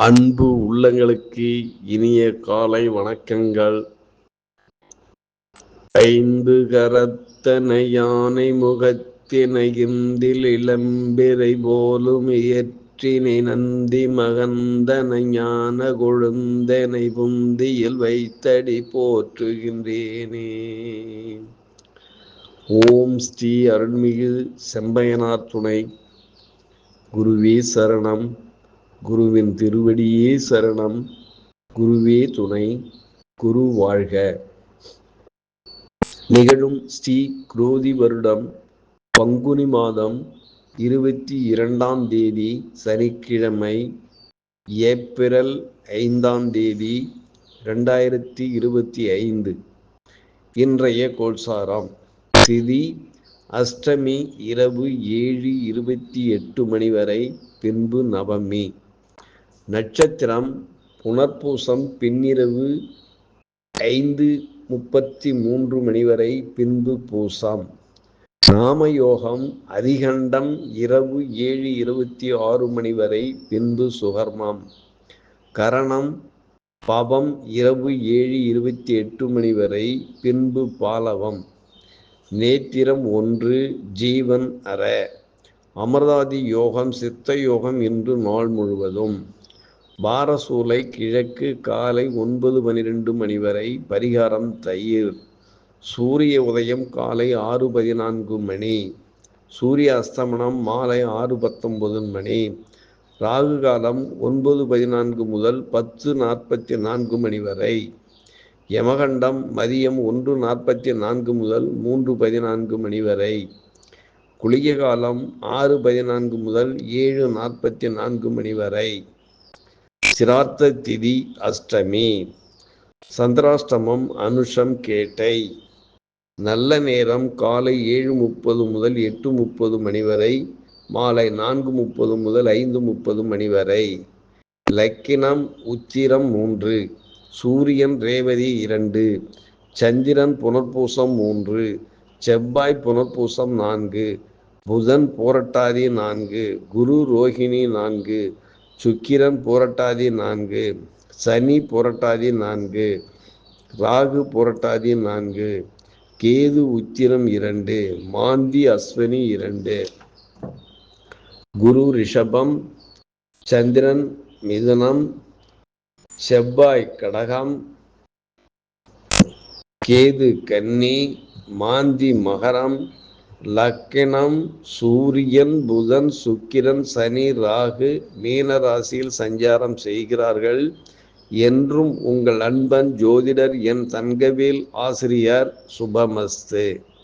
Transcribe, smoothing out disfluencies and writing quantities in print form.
அன்பு உள்ளங்களுக்கு இனிய காலை வணக்கங்கள். ஐந்து கரத்தனை யானை முகத்தினை இந்தில் இளம்பிறை போலும் இயற்றினை நந்தி மகந்தனை ஞான கொழுந்தனை புந்தியில் வைத்தடி போற்றுகின்றேனே. ஓம் ஸ்ரீ அருள்மிகு செம்பையனார் துணை. குருவே சரணம். குருவின் திருவடியே சரணம். குருவே துணை. குரு வாழ்க. நிகழும் ஸ்ரீ குரோதி வருடம் பங்குனி மாதம் 22ஆம் தேதி சனிக்கிழமை, ஏப்ரல் 5ஆம் தேதி 2025. இன்றைய கோல்சாரம். திதி அஷ்டமி இரவு 7:28 மணி வரை, பின்பு நவமி. நட்சத்திரம் புனர்பூசம் பின்னிரவு 5:33 மணி வரை, பின்பு பூசம். நாமயோகம் அதிகண்டம் இரவு 7:26 மணி வரை, பின்பு சுகர்மம். கரணம் பவம் இரவு 7:28 மணி வரை, பின்பு பாலவம். நேத்திரம் 1, ஜீவன் அற. அமிர்தாதி யோகம் சித்த யோகம் இன்று நாள் முழுவதும். பாரசூலை கிழக்கு காலை 9:12 மணி வரை, பரிகாரம் தயிர். சூரிய உதயம் காலை 6:14 மணி. சூரிய அஸ்தமனம் மாலை 6:19 மணி. ராகு காலம் 9:14 முதல் 10:44 மணி வரை. யமகண்டம் மதியம் 1:44 முதல் 3:14 மணி வரை. குளிகை காலம் 6:14 முதல் 7:44 மணி வரை. சிரார்த்த திதி அஷ்டமி. சந்திராஷ்டமம் அனுஷம் கேட்டை. நல்ல நேரம் காலை 7:30 முதல் 8:30 மணி வரை, மாலை 4:30 முதல் 5:30 மணி வரை. லக்கினம் உத்திரம் 3. சூரியன் ரேவதி 2. சந்திரன் புனர்பூசம் 3. செவ்வாய் புனர்பூசம் 4. புதன் பூரட்டாதி 4. குரு ரோகிணி 4. சுக்கிரன் பூரட்டாதி 4. சனி பூரட்டாதி 4. ராகு பூரட்டாதி 4. கேது உத்திரம் 2. மாந்தி அஸ்வினி 2. குரு ரிஷபம். சந்திரன் மிதுனம். செவ்வாய் கடகம். கேது கன்னி. மாந்தி மகரம். லக்கினம் சூரியன் புதன் சுக்கிரன் சனி ராகு மீன ராசியில் சஞ்சாரம் செய்கிறார்கள். என்றும் உங்கள் அன்பன் ஜோதிடர் என் தங்கவேல் ஆசிரியர். சுபமஸ்து.